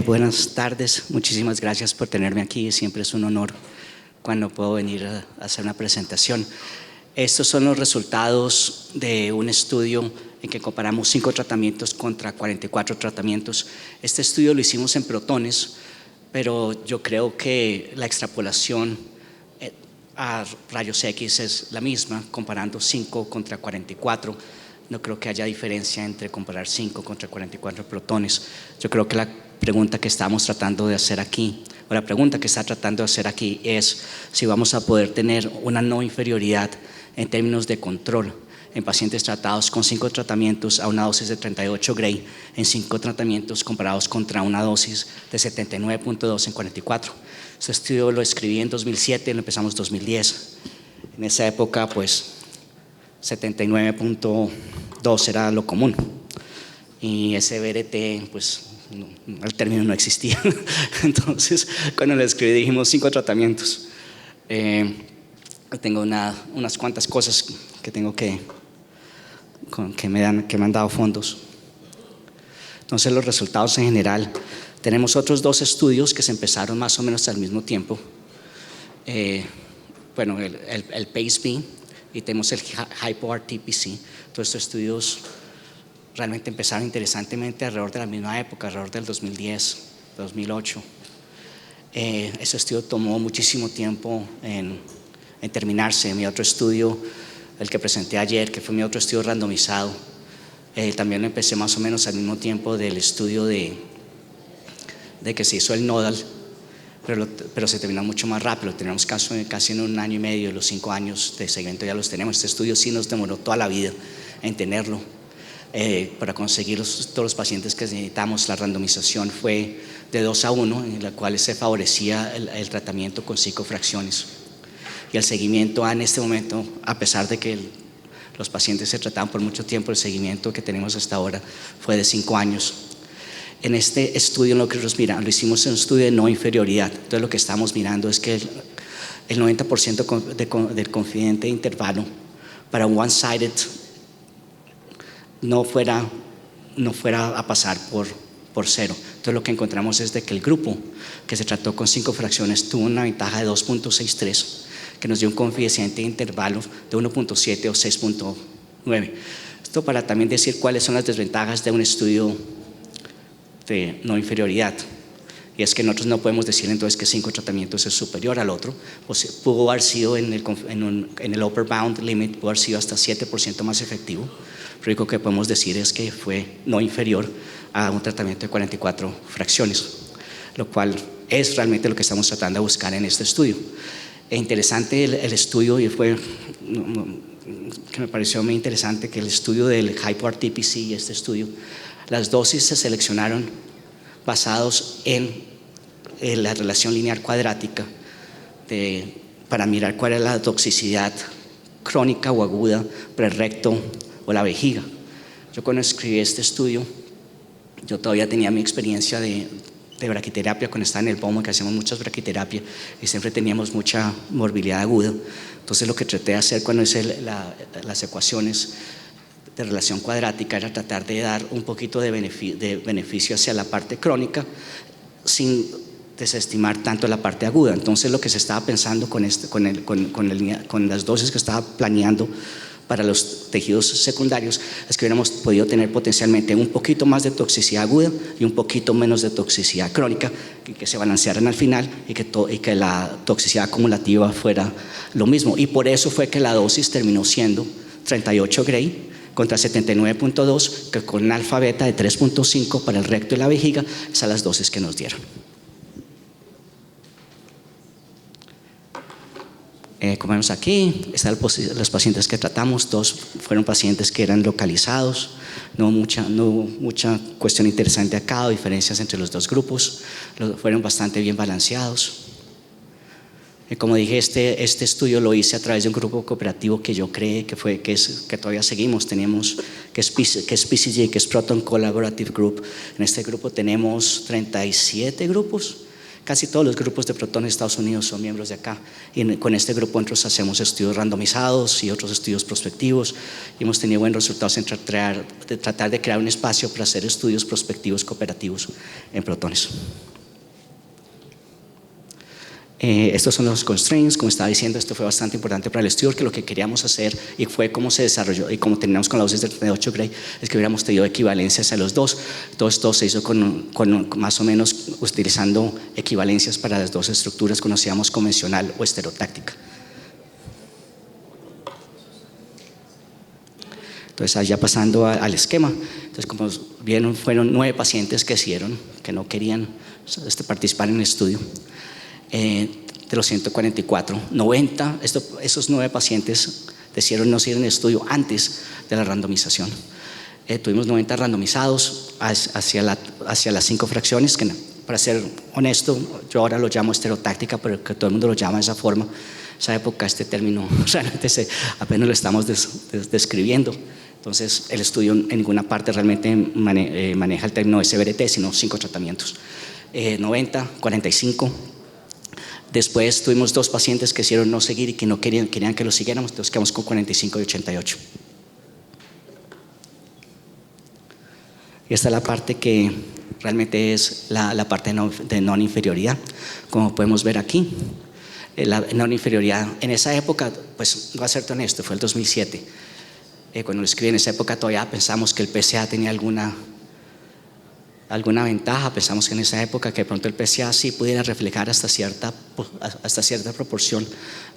Buenas tardes, muchísimas gracias por tenerme aquí. Siempre es un honor cuando puedo venir a hacer una presentación. Estos son los resultados de un estudio en que comparamos 5 tratamientos contra 44 tratamientos. Este estudio lo hicimos en protones, pero yo creo que la extrapolación a rayos X es la misma, comparando 5 contra 44. No creo que haya diferencia entre comparar 5 contra 44 protones. Yo creo que la pregunta que estamos tratando de hacer aquí, o la pregunta que está tratando de hacer aquí es si vamos a poder tener una no inferioridad en términos de control en pacientes tratados con 5 tratamientos a una dosis de 38 Gray en 5 tratamientos comparados contra una dosis de 79.2 en 44. Este estudio lo escribí en 2007, lo empezamos en 2010. En esa época, pues, 79.2 era lo común. Y ese BRT, pues, el término no existía. Entonces, cuando lo escribí dijimos 5 tratamientos. Tengo unas cuantas cosas que tengo que me han dado fondos. Entonces, los resultados en general. Tenemos otros 2 estudios que se empezaron más o menos al mismo tiempo. Bueno, el PACE-B y tenemos el Hypo-RTPC. Todos estos estudios realmente empezaron interesantemente alrededor de la misma época, alrededor del 2010, 2008. Ese estudio tomó muchísimo tiempo en terminarse. Mi otro estudio, el que presenté ayer, que fue mi otro estudio randomizado, también lo empecé más o menos al mismo tiempo del estudio de que se hizo el nodal, pero se terminó mucho más rápido. Tenemos casi en 1 año y medio, los 5 años de seguimiento ya los tenemos. Este estudio sí nos demoró toda la vida en tenerlo. Para conseguir todos los pacientes que necesitamos, la randomización fue de 2-1, en la cual se favorecía el tratamiento con 5 fracciones. Y el seguimiento en este momento, a pesar de que los pacientes se trataban por mucho tiempo, el seguimiento que tenemos hasta ahora fue de 5 años. En este estudio lo que nos miramos, lo hicimos en un estudio de no inferioridad. Entonces lo que estamos mirando es que el 90% del confidente intervalo para un one-sided no fuera a pasar por 0. Entonces lo que encontramos es de que el grupo que se trató con 5 fracciones tuvo una ventaja de 2.63, que nos dio un coeficiente de intervalo de 1.7 o 6.9. Esto para también decir cuáles son las desventajas de un estudio de no inferioridad. Y es que nosotros no podemos decir entonces que 5 tratamientos es superior al otro. Pudo haber sido en el upper bound limit, pudo haber sido hasta 7% más efectivo. Lo único que podemos decir es que fue no inferior a un tratamiento de 44 fracciones, lo cual es realmente lo que estamos tratando de buscar en este estudio. Es interesante el estudio, y fue que me pareció muy interesante que el estudio del Hypo-RTPC y este estudio, las dosis se seleccionaron basados en la relación lineal cuadrática para mirar cuál era la toxicidad crónica o aguda para el recto o la vejiga. Yo cuando escribí este estudio, yo todavía tenía mi experiencia de braquiterapia cuando estaba en el POMO, que hacíamos muchas braquiterapias y siempre teníamos mucha morbilidad aguda. Entonces lo que traté de hacer cuando hice las ecuaciones de relación cuadrática era tratar de dar un poquito de beneficio hacia la parte crónica sin desestimar tanto la parte aguda. Entonces lo que se estaba pensando con las dosis que estaba planeando para los tejidos secundarios es que hubiéramos podido tener potencialmente un poquito más de toxicidad aguda y un poquito menos de toxicidad crónica, y que se balancearan al final y que la toxicidad acumulativa fuera lo mismo. Y por eso fue que la dosis terminó siendo 38 Gray contra 79.2, que con alfa beta de 3.5 para el recto y la vejiga, esas son las dosis que nos dieron. Como vemos aquí, están los pacientes que tratamos. 2 fueron pacientes que eran localizados. No hubo mucha cuestión interesante acá, o diferencias entre los 2 grupos. Fueron bastante bien balanceados. Como dije, este estudio lo hice a través de un grupo cooperativo que yo creé, que todavía seguimos. Tenemos, que es PCG, que es Proton Collaborative Group. En este grupo tenemos 37 grupos. casi todos los grupos de protones de Estados Unidos son miembros de acá. Y con este grupo nosotros hacemos estudios randomizados y otros estudios prospectivos. Y hemos tenido buenos resultados en tratar de crear un espacio para hacer estudios prospectivos cooperativos en protones. Estos son los constraints. Como estaba diciendo, esto fue bastante importante para el estudio, que lo que queríamos hacer, y fue cómo se desarrolló, y como terminamos con la dosis de 38 Gray, es que hubiéramos tenido equivalencias a los dos. Todo esto se hizo con más o menos utilizando equivalencias para las dos estructuras, conocíamos convencional o estereotáctica. Entonces, allá pasando al esquema, entonces como vieron, fueron 9 pacientes que hicieron, que no querían participar en el estudio. De los 144, 90, esos 9 pacientes decidieron no seguir en el estudio antes de la randomización. Tuvimos 90 randomizados hacia las 5 fracciones, que para ser honesto, yo ahora lo llamo estereotáctica, pero que todo el mundo lo llama de esa forma. En esa época este término realmente apenas lo estamos describiendo. Entonces el estudio en ninguna parte realmente maneja el término SBRT, sino 5 tratamientos. 90, 45. Después tuvimos 2 pacientes que decidieron no seguir y que no querían que lo siguiéramos, entonces quedamos con 45 y 88. Y esta es la parte que realmente es la parte de non-inferioridad. Como podemos ver aquí, la non-inferioridad en esa época, pues voy a serte honesto, fue el 2007. Cuando lo escribí en esa época todavía pensamos que el PCA tenía alguna ventaja. Pensamos que en esa época que de pronto el PCA sí pudiera reflejar hasta cierta proporción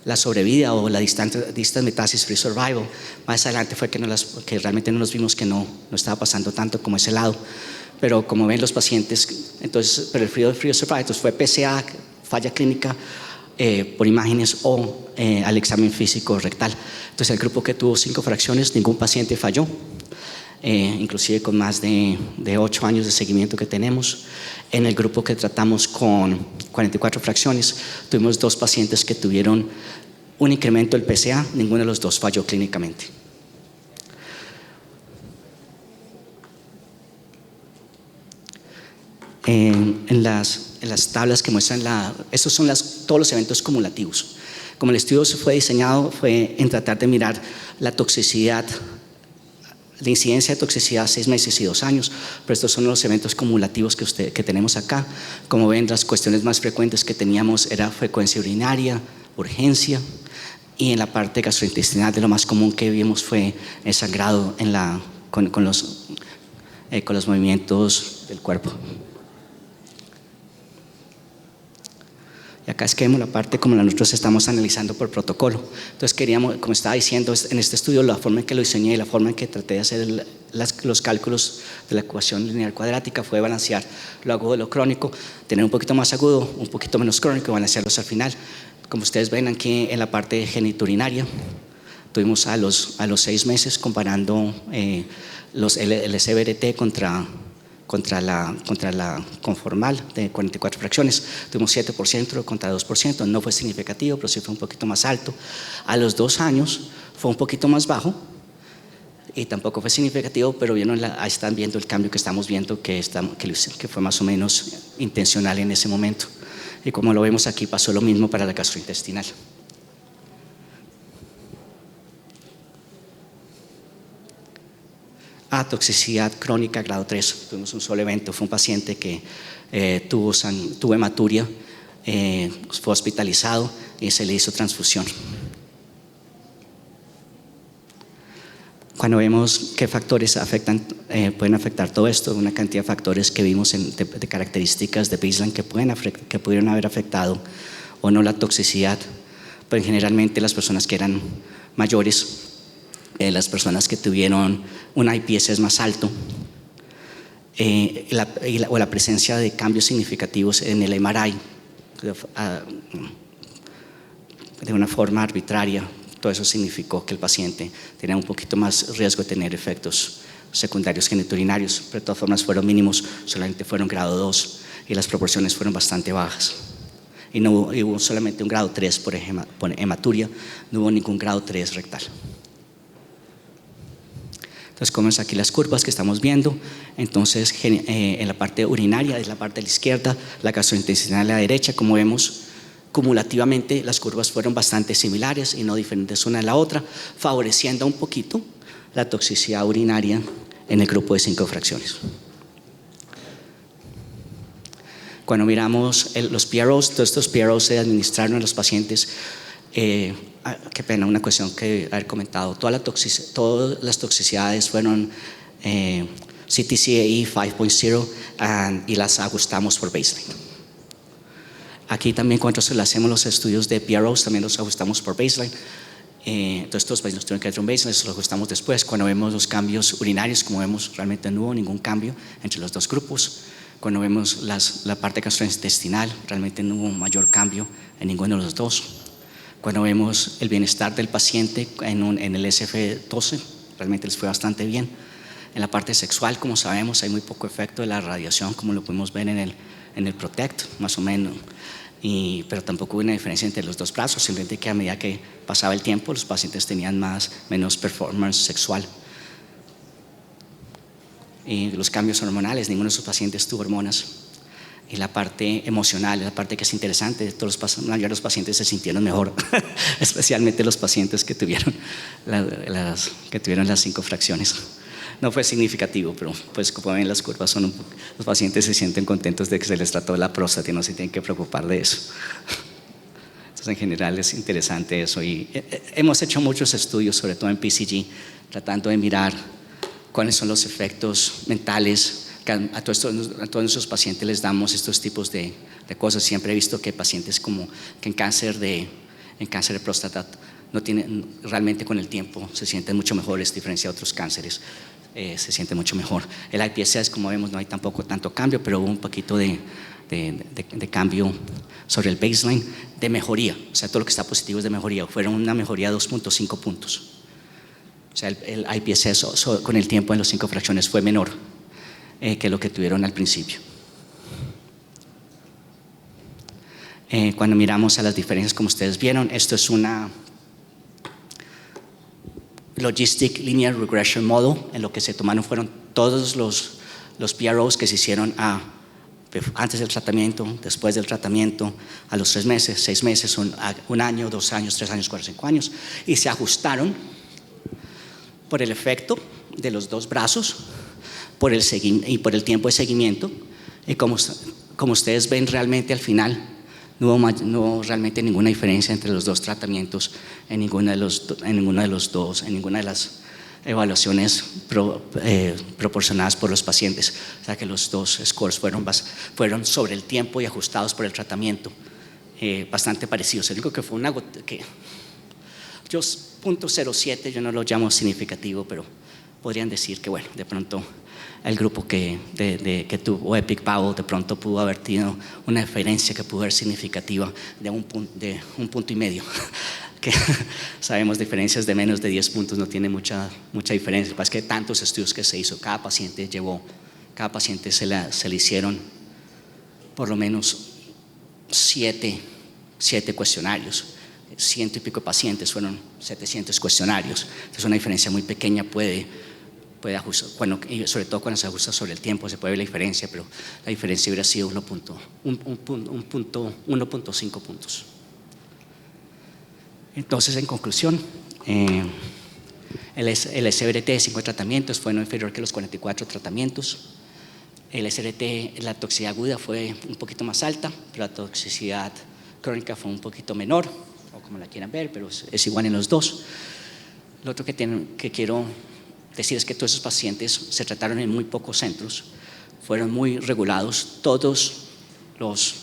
la sobrevida o la distant metasis free survival. Más adelante fue que realmente no nos vimos que no estaba pasando tanto como ese lado. Pero como ven los pacientes, entonces, pero el free survival, entonces fue PCA, falla clínica por imágenes o al examen físico rectal. Entonces el grupo que tuvo 5 fracciones, ningún paciente falló. Inclusive con más de 8 años de seguimiento que tenemos. En el grupo que tratamos con 44 fracciones, tuvimos 2 pacientes que tuvieron un incremento del PCA, ninguno de los 2 falló clínicamente. En las tablas que muestran estos son todos los eventos cumulativos. Como el estudio fue diseñado, fue en tratar de mirar la toxicidad, la incidencia de toxicidad 6 meses y 2 años, pero estos son los eventos cumulativos que tenemos acá. Como ven, las cuestiones más frecuentes que teníamos era frecuencia urinaria, urgencia, y en la parte gastrointestinal de lo más común que vimos fue el sangrado con los movimientos del cuerpo. Y acá es que vemos la parte como nosotros estamos analizando por protocolo. Entonces queríamos, como estaba diciendo, en este estudio la forma en que lo diseñé y la forma en que traté de hacer los cálculos de la ecuación lineal cuadrática fue balancear lo agudo de lo crónico, tener un poquito más agudo, un poquito menos crónico y balancearlos al final. Como ustedes ven aquí en la parte geniturinaria, tuvimos a los 6 meses comparando el SBRT contra la conformal de 44 fracciones. Tuvimos 7% contra 2%, no fue significativo, pero sí fue un poquito más alto. A los 2 años fue un poquito más bajo y tampoco fue significativo, pero ahí están viendo el cambio que estamos viendo, que fue más o menos intencional en ese momento. Y como lo vemos aquí, pasó lo mismo para la gastrointestinal. Toxicidad crónica grado 3. Tuvimos un solo evento, fue un paciente que tuvo hematuria, fue hospitalizado y se le hizo transfusión. Cuando vemos qué factores pueden afectar todo esto, una cantidad de factores que vimos de características de baseline que pudieron haber afectado o no la toxicidad, pero generalmente las personas que eran mayores, las personas que tuvieron un IPSS más alto, o la presencia de cambios significativos en el MRI de una forma arbitraria, todo eso significó que el paciente tenía un poquito más riesgo de tener efectos secundarios geniturinarios, pero de todas formas fueron mínimos, solamente fueron grado 2 y las proporciones fueron bastante bajas. Y no hubo solamente un grado 3 por hematuria, no hubo ningún grado 3 rectal. Entonces, como es aquí las curvas que estamos viendo, entonces en la parte urinaria es la parte de la izquierda, la gastrointestinal a la derecha. Como vemos, cumulativamente las curvas fueron bastante similares y no diferentes una de la otra, favoreciendo un poquito la toxicidad urinaria en el grupo de 5 fracciones. Cuando miramos los PROs, todos estos PROs se administraron a los pacientes. Qué pena, una cuestión que haber comentado. Todas las toxicidades fueron CTCAE 5.0 y las ajustamos por baseline. Aquí también cuando hacemos los estudios de PROs también los ajustamos por baseline. Entonces estos pacientes tuvieron que hacer un baseline, eso lo ajustamos después. Cuando vemos los cambios urinarios, como vemos, realmente no hubo ningún cambio entre los dos grupos. Cuando vemos la parte gastrointestinal, realmente no hubo mayor cambio en ninguno de los dos. Cuando vemos el bienestar del paciente en el SF-12, realmente les fue bastante bien. En la parte sexual, como sabemos, hay muy poco efecto de la radiación, como lo pudimos ver en el PROTECT, más o menos. Pero tampoco hubo una diferencia entre los dos brazos, simplemente que a medida que pasaba el tiempo, los pacientes tenían menos performance sexual. Y los cambios hormonales, ninguno de sus pacientes tuvo hormonas. Y la parte emocional, la parte que es interesante, la mayoría de los pacientes se sintieron mejor, especialmente los pacientes que tuvieron las 5 fracciones. No fue significativo, pero pues como ven las curvas, los pacientes se sienten contentos de que se les trató la próstata y no se tienen que preocupar de eso. Entonces en general es interesante eso y hemos hecho muchos estudios, sobre todo en PCG, tratando de mirar cuáles son los efectos mentales. A todos nuestros pacientes les damos estos tipos de cosas. Siempre he visto que pacientes que en cáncer de próstata no tienen, realmente con el tiempo se sienten mucho mejores, diferencia de otros cánceres, se sienten mucho mejor. El IPSS, como vemos, no hay tampoco tanto cambio, pero hubo un poquito de cambio sobre el baseline de mejoría. O sea, todo lo que está positivo es de mejoría. Fueron una mejoría de 2.5 puntos. O sea, el IPSS con el tiempo en los 5 fracciones fue menor que lo que tuvieron al principio. Cuando miramos a las diferencias, como ustedes vieron, esto es una Logistic Linear Regression Model. En lo que se tomaron fueron todos los PROs que se hicieron antes del tratamiento, después del tratamiento, a los 3 meses, 6 meses, un año, 2 años, 3 años, 4, 5 años, y se ajustaron por el efecto de los dos brazos y por el tiempo de seguimiento. Y como ustedes ven, realmente al final no hubo realmente ninguna diferencia entre los dos tratamientos en ninguna de las evaluaciones proporcionadas por los pacientes. O sea que los dos scores fueron sobre el tiempo y ajustados por el tratamiento, bastante parecidos. El único que fue que 0.07 yo no lo llamo significativo, pero podrían decir que bueno, de pronto el grupo que tuvo Epic Bowel de pronto pudo haber tenido una diferencia que pudo ser significativa de un punto y medio. Que sabemos diferencias de menos de 10 puntos no tiene mucha diferencia. Es que tantos estudios que se hizo, cada paciente se le hicieron por lo menos 7 cuestionarios. 100 y pico pacientes, fueron 700 cuestionarios. Entonces una diferencia muy pequeña puede ajustar, sobre todo cuando se ajusta sobre el tiempo se puede ver la diferencia, pero la diferencia hubiera sido 1.5 puntos. Entonces, en conclusión, el SBRT de 5 tratamientos fue no inferior que los 44 tratamientos. El SBRT, la toxicidad aguda fue un poquito más alta, pero la toxicidad crónica fue un poquito menor, o como la quieran ver, pero es igual en los dos. Lo otro que quiero decir es que todos esos pacientes se trataron en muy pocos centros, fueron muy regulados. Todos los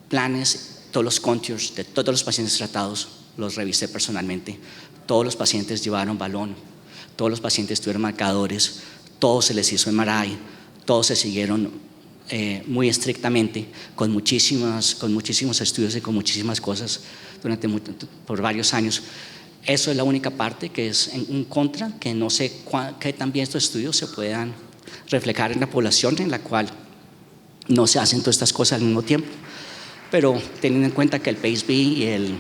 planes, todos los contours de todos los pacientes tratados los revisé personalmente. Todos los pacientes llevaron balón, todos los pacientes tuvieron marcadores, todos se les hizo MRI, todos se siguieron muy estrictamente con muchísimos estudios y con muchísimas cosas por varios años. Eso es la única parte que es en contra, que no sé qué tan bien estos estudios se puedan reflejar en la población en la cual no se hacen todas estas cosas al mismo tiempo. Pero teniendo en cuenta que el PACE-B y el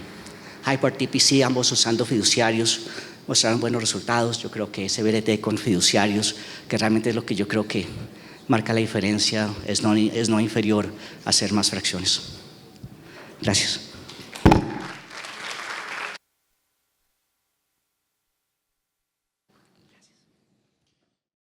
HyperTPC, ambos usando fiduciarios, mostraron buenos resultados. Yo creo que ese BRT con fiduciarios, que realmente es lo que yo creo que marca la diferencia, es no inferior a hacer más fracciones. Gracias.